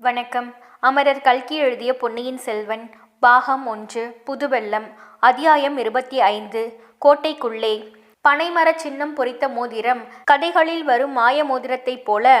வணக்கம். அமரர் கல்கி எழுதிய பொன்னியின் செல்வன் பாகம் 1 புதுவெள்ளம் அத்தியாயம் 25 கோட்டைக்குள்ளே. பனைமரச் சின்னம் பொறித்த மோதிரம் கதைகளில் வரும் மாய மோதிரத்தைப் போல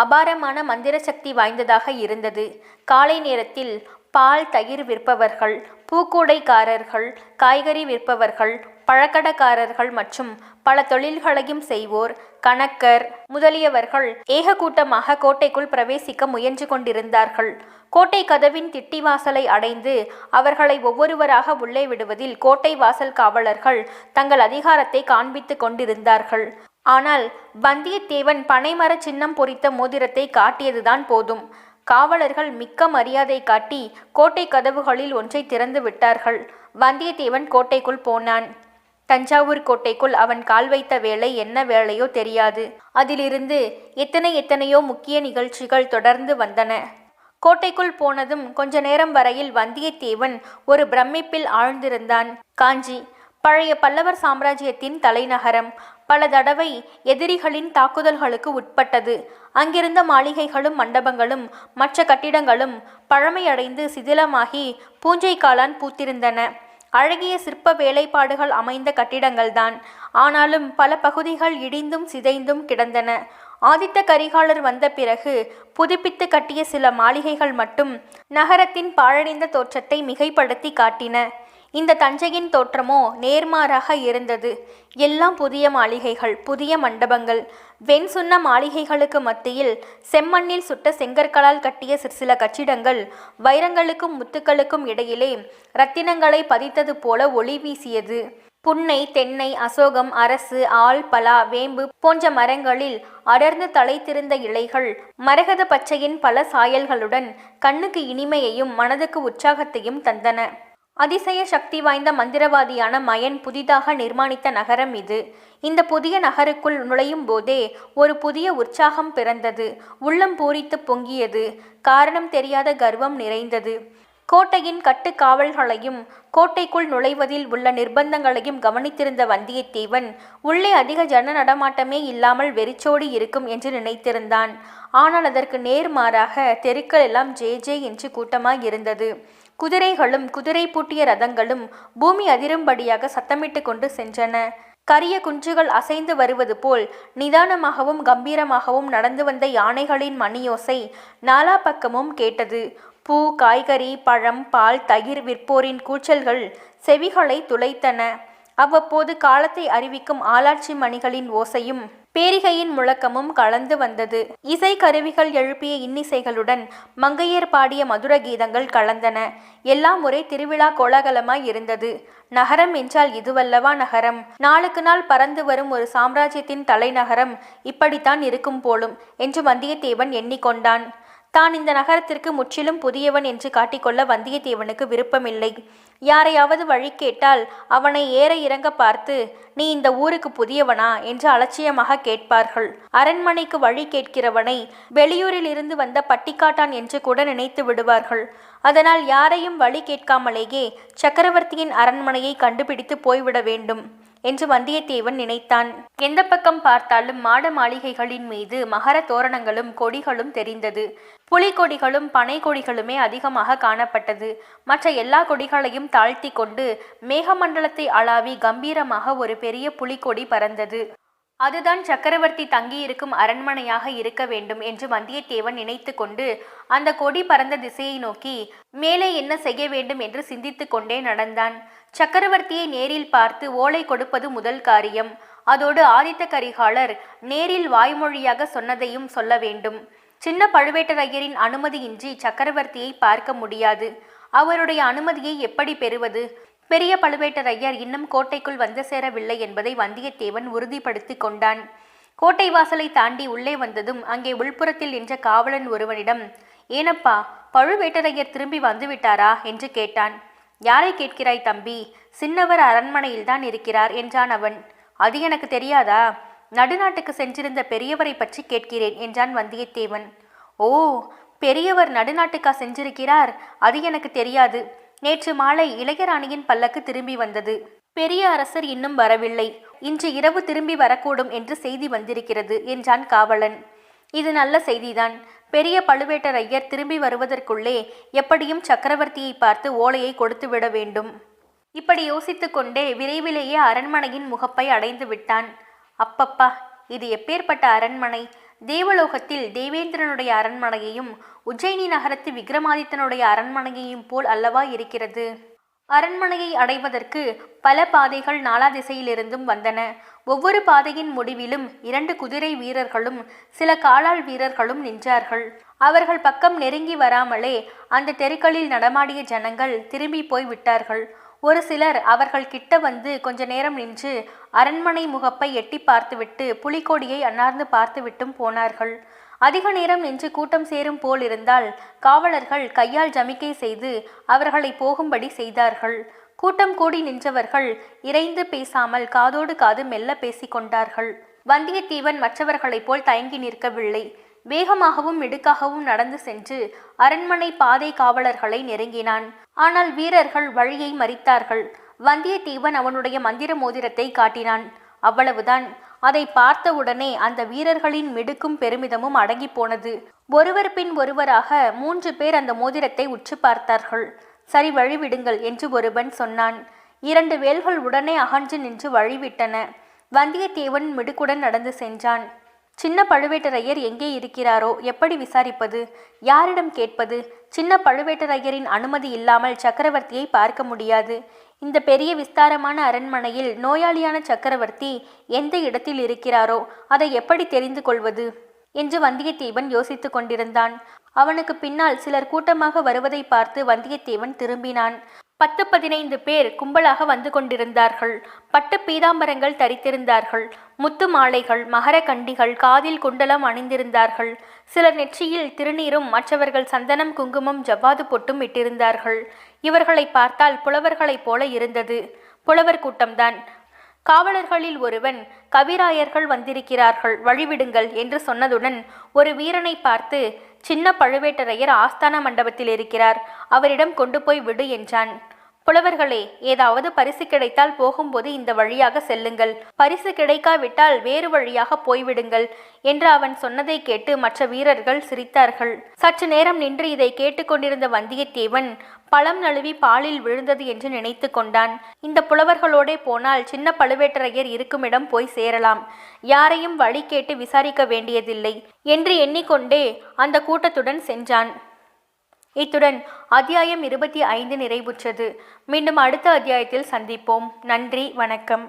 அபாரமான மந்திர சக்தி வாய்ந்ததாக இருந்தது. காலை நேரத்தில் பால் தயிர் விற்பவர்கள், பூக்கூடைக்காரர்கள், காய்கறி விற்பவர்கள், பழக்கடைக்காரர்கள் மற்றும் பல தொழில்களையும் செய்வோர், கணக்கர் முதலியவர்கள் ஏக கூட்டமாக கோட்டைக்குள் பிரவேசிக்க முயன்று கொண்டிருந்தார்கள். கோட்டை கதவின் திட்டிவாசலை அடைந்து அவர்களை ஒவ்வொருவராக உள்ளே விடுவதில் கோட்டை வாசல் காவலர்கள் தங்கள் அதிகாரத்தை காண்பித்துக் கொண்டிருந்தார்கள். ஆனால் வந்தியத்தேவன் பனைமர சின்னம் பொறித்த மோதிரத்தை காட்டியதுதான் போதும். காவலர்கள் மிக்க மரியாதை காட்டி கோட்டை கதவுகளில் ஒன்றை திறந்து விட்டார்கள். வந்தியத்தேவன் கோட்டைக்குள் போனான். தஞ்சாவூர் கோட்டைக்குள் அவன் கால் வைத்த வேளை என்ன வேளையோ தெரியாது. அதிலிருந்து எத்தனையோ முக்கிய நிகழ்ச்சிகள் தொடர்ந்து வந்தன. கோட்டைக்குள் போனதும் கொஞ்ச நேரம் வரையில் வந்தியத்தேவன் ஒரு பிரமிப்பில் ஆழ்ந்திருந்தான். காஞ்சி பழைய பல்லவர் சாம்ராஜ்யத்தின் தலைநகரம் பல தடவை எதிரிகளின் தாக்குதல்களுக்கு உட்பட்டது. அங்கிருந்த மாளிகைகளும் மண்டபங்களும் மற்ற கட்டிடங்களும் பழமையடைந்து சிதிலமாகி பூஞ்சை காளான் பூத்திருந்தன. அழகிய சிற்ப வேலைப்பாடுகள் அமைந்த கட்டிடங்கள்தான். ஆனாலும் பல பகுதிகள் இடிந்தும் சிதைந்தும் கிடந்தன. ஆதித்த கரிகாலர் வந்த பிறகு புதுப்பித்து கட்டிய சில மாளிகைகள் மட்டும் நகரத்தின் பாழடைந்த தோற்றத்தை மிகைப்படுத்தி காட்டின. இந்த தஞ்சையின் தோற்றமோ நேர்மாறாக இருந்தது. எல்லாம் புதிய மாளிகைகள், புதிய மண்டபங்கள். வெண் சுண்ண மாளிகைகளுக்கு மத்தியில் செம்மண்ணில் சுட்ட செங்கற்களால் கட்டிய சில கட்டிடங்கள் வைரங்களுக்கும் முத்துக்களுக்கும் இடையிலே இரத்தினங்களை பதித்தது போல ஒளி வீசியது. புன்னை, தென்னை, அசோகம், அரசு, ஆல், பலா, வேம்பு போன்ற மரங்களில் அடர்ந்து தழைத்திருந்த இலைகள் மரகத பச்சையின் பல சாயல்களுடன் கண்ணுக்கு இனிமையையும் மனதுக்கு உற்சாகத்தையும் தந்தன. அதிசய சக்தி வாய்ந்த மந்திரவாதியான மயன் புதிதாக நிர்மாணித்த நகரம் இது. இந்த புதிய நகருக்குள் நுழையும் போதே ஒரு புதிய உற்சாகம் பிறந்தது. உள்ளம் பூரித்து பொங்கியது. காரணம் தெரியாத கர்வம் நிறைந்தது. கோட்டையின் கட்டுக்காவல்களையும் கோட்டைக்குள் நுழைவதில் உள்ள நிர்பந்தங்களையும் கவனித்திருந்த வந்தியத்தேவன் உள்ளே அதிக ஜன நடமாட்டமே இல்லாமல் வெறிச்சோடி இருக்கும் என்று நினைத்திருந்தான். ஆனால் அதற்கு நேர்மாறாக தெருக்கள் எல்லாம் ஜே ஜே என்று கூட்டமாய் இருந்தது. குதிரைகளும் குதிரை பூட்டிய ரதங்களும் பூமி அதிரும்படியாக சத்தமிட்டு கொண்டு சென்றன. கரிய குஞ்சுகள் அசைந்து வருவது போல் நிதானமாகவும் கம்பீரமாகவும் நடந்து வந்த யானைகளின் மணியோசை நாலா பக்கமும் கேட்டது. பூ, காய்கறி, பழம், பால், தயிர் விற்போரின் கூச்சல்கள் செவிகளை துளைத்தன. அவ்வப்போது காலத்தை அறிவிக்கும் ஆளாட்சி மணிகளின் ஓசையும் பேரிகையின் முழக்கமும் கலந்து வந்தது. இசை கருவிகள் எழுப்பிய இன்னிசைகளுடன் மங்கையர் பாடிய மதுர கீதங்கள் கலந்தன. எல்லாம் ஒரே திருவிழா கோலாகலமாய் இருந்தது. நகரம் என்றால் இதுவல்லவா நகரம்? நாளுக்கு நாள் பறந்து வரும் ஒரு சாம்ராஜ்யத்தின் தலைநகரம் இப்படித்தான் இருக்கும் போலும் என்று வந்தியத்தேவன் எண்ணிக்கொண்டான். தான் இந்த நகரத்திற்கு முற்றிலும் புதியவன் என்று காட்டிக்கொள்ள வந்தியத்தேவனுக்கு விருப்பமில்லை. யாரையாவது வழி கேட்டால் அவனை ஏற இறங்க பார்த்து, நீ இந்த ஊருக்கு புதியவனா என்று அலட்சியமாக கேட்பார்கள். அரண்மனைக்கு வழி கேட்கிறவனை வெளியூரில் இருந்து வந்த பட்டிக்காட்டான் என்று கூட நினைத்து விடுவார்கள். அதனால் யாரையும் வழி கேட்காமலேயே சக்கரவர்த்தியின் அரண்மனையை கண்டுபிடித்து போய்விட வேண்டும் என்று வந்தியத்தேவன் நினைத்தான். எந்த பக்கம் பார்த்தாலும் மாட மாளிகைகளின் மீது மகர தோரணங்களும் கொடிகளும் தெரிந்தது. புலிகொடிகளும் பனை கொடிகளுமே அதிகமாக காணப்பட்டது. மற்ற எல்லா கொடிகளையும் தாழ்த்தி கொண்டு மேகமண்டலத்தை அளாவி கம்பீரமாக ஒரு பெரிய புலிகொடி பறந்தது. அதுதான் சக்கரவர்த்தி தங்கியிருக்கும் அரண்மனையாக இருக்க வேண்டும் என்று வந்தியத்தேவன் நினைத்து கொண்டு அந்த கொடி பறந்த திசையை நோக்கி மேலே என்ன செய்ய வேண்டும் என்று சிந்தித்து கொண்டே நடந்தான். சக்கரவர்த்தியை நேரில் பார்த்து ஓலை கொடுப்பது முதல் காரியம். அதோடு ஆதித்த கரிகாலர் நேரில் வாய்மொழியாக சொன்னதையும் சொல்ல வேண்டும். சின்ன பழுவேட்டரையரின் அனுமதியின்றி சக்கரவர்த்தியை பார்க்க முடியாது. அவருடைய அனுமதியை எப்படி பெறுவது? பெரிய பழுவேட்டரையர் இன்னும் கோட்டைக்குள் வந்து சேரவில்லை என்பதை வந்தியத்தேவன் உறுதிப்படுத்தி கொண்டான். கோட்டை வாசலை தாண்டி உள்ளே வந்ததும் அங்கே உள்புறத்தில் நின்ற காவலன் ஒருவனிடம், ஏனப்பா, பழுவேட்டரையர் திரும்பி வந்துவிட்டாரா என்று கேட்டான். யாரை கேட்கிறாய் தம்பி? சின்னவர் அரண்மனையில்தான் இருக்கிறார் என்றான் அவன். அது எனக்கு தெரியாதா? நடுநாட்டுக்கு சென்றிருந்த பெரியவரை பற்றி கேட்கிறேன் என்றான் வந்தியத்தேவன். ஓ, பெரியவர் நடுநாட்டுக்கா சென்றிருக்கிறார்? அது எனக்கு தெரியாது. நேற்று மாலை இளையராணியின் பல்லக்கு திரும்பி வந்தது. பெரிய அரசர் இன்னும் வரவில்லை. இன்று இரவு திரும்பி வரக்கூடும் என்று செய்தி வந்திருக்கிறது என்றான் காவலன். இது நல்ல செய்திதான். பெரிய பழுவேட்டரையர் திரும்பி வருவதற்குள்ளே எப்படியும் சக்கரவர்த்தியை பார்த்து ஓலையை கொடுத்து விட வேண்டும். இப்படி யோசித்து கொண்டே விரைவிலேயே அரண்மனையின் முகப்பை அடைந்து விட்டான். அப்பப்பா, இது எப்பேற்பட்ட அரண்மனை! தேவலோகத்தில் தேவேந்திரனுடைய அரண்மனையையும் உஜ்ஜயினி நகரத்து விக்ரமாதித்தனுடைய அரண்மனையையும் போல் அல்லவா இருக்கிறது. அரண்மனையை அடைவதற்கு பல பாதைகள் நாலா திசையிலிருந்தும் வந்தன. ஒவ்வொரு பாதையின் முடிவிலும் 2 குதிரை வீரர்களும் சில காலாள் வீரர்களும் நின்றார்கள். அவர்கள் பக்கம் நெருங்கி வராமலே அந்த தெருக்களில் நடமாடிய ஜனங்கள் திரும்பி போய் விட்டார்கள். ஒரு சிலர் அவர்கள் கிட்ட வந்து கொஞ்ச நேரம் நின்று அரண்மனை முகப்பை எட்டி பார்த்துவிட்டு புலிகொடியை அன்னார்ந்து பார்த்துவிட்டும் போனார்கள். அதிக நேரம் நின்று கூட்டம் சேரும் போல் இருந்தால் காவலர்கள் கையால் ஜமிக்கை செய்து அவர்களை போகும்படி செய்தார்கள். கூட்டம் கூடி நின்றவர்கள் இறைந்து பேசாமல் காதோடு காது மெல்ல பேசிக்கொண்டார்கள். வந்தியத்தேவன் மற்றவர்களைப் போல் தயங்கி நிற்கவில்லை. வேகமாகவும் மிடுக்காகவும் நடந்து சென்று அரண்மனை பாதை காவலர்களை நெருங்கினான். ஆனால் வீரர்கள் வழியை மறித்தார்கள். வந்தியத்தேவன் அவனுடைய மந்திர மோதிரத்தை காட்டினான். அவ்வளவுதான். அதை பார்த்தவுடனே அந்த வீரர்களின் மிடுக்கும் பெருமிதமும் அடங்கி போனது. ஒருவர் பின் ஒருவராக 3 பேர் அந்த மோதிரத்தை உற்று பார்த்தார்கள். சரி, வழிவிடுங்கள் என்று ஒருவன் சொன்னான். 2 வேல்கள் உடனே அகன்று நின்று வழிவிட்டன. வந்தியத்தேவன் மிடுக்குடன் நடந்து சென்றான். சின்ன பழுவேட்டரையர் எங்கே இருக்கிறாரோ? எப்படி விசாரிப்பது? யாரிடம் கேட்பது? சின்ன பழுவேட்டரையரின் அனுமதி இல்லாமல் சக்கரவர்த்தியை பார்க்க முடியாது. இந்த பெரிய விஸ்தாரமான அரண்மனையில் நோயாளியான சக்கரவர்த்தி எந்த இடத்தில் இருக்கிறாரோ அதை எப்படி தெரிந்து கொள்வது என்று வந்தியத்தேவன் யோசித்து கொண்டிருந்தான். அவனுக்கு பின்னால் சிலர் கூட்டமாக வருவதை பார்த்து வந்தியத்தேவன் திரும்பினான். 10-15 பேர் கும்பலாக வந்து கொண்டிருந்தார்கள். பட்டு பீதாம்பரங்கள் தரித்திருந்தார்கள். முத்து மாலைகள், மகர கண்டிகள், காதில் குண்டலம் அணிந்திருந்தார்கள். சிலர் நெற்றியில் திருநீரும் மற்றவர்கள் சந்தனம், குங்குமம், ஜவ்வாது பொட்டும் இட்டிருந்தார்கள். இவர்களை பார்த்தால் புலவர்களைப் போல இருந்தது. புலவர் கூட்டம்தான். காவலர்களில் ஒருவன், கவிராயர்கள் வந்திருக்கிறார்கள், வழிவிடுங்கள் என்று சொன்னதுடன் ஒரு வீரனை பார்த்து, சின்ன பழுவேட்டரையர் ஆஸ்தான மண்டபத்தில் இருக்கிறார், அவரிடம் கொண்டு போய் விடு என்றான். புலவர்களே, ஏதாவது பரிசு கிடைத்தால் போகும்போது இந்த வழியாக செல்லுங்கள், பரிசு கிடைக்காவிட்டால் வேறு வழியாக போய்விடுங்கள் என்று அவன் சொன்னதை கேட்டு மற்ற வீரர்கள் சிரித்தார்கள். சற்று நேரம் நின்று இதை கேட்டுக்கொண்டிருந்த வந்தியத்தேவன் பழம் நழுவி பாலில் விழுந்தது என்று நினைத்து கொண்டான். இந்த புலவர்களோடே போனால் சின்ன பழுவேட்டரையர் இருக்குமிடம் போய் சேரலாம், யாரையும் வழி கேட்டு விசாரிக்க வேண்டியதில்லை என்று எண்ணிக்கொண்டே அந்த கூட்டத்துடன் சென்றான். இத்துடன் அத்தியாயம் 25 நிறைவுற்றது. மீண்டும் அடுத்த அத்தியாயத்தில் சந்திப்போம். நன்றி, வணக்கம்.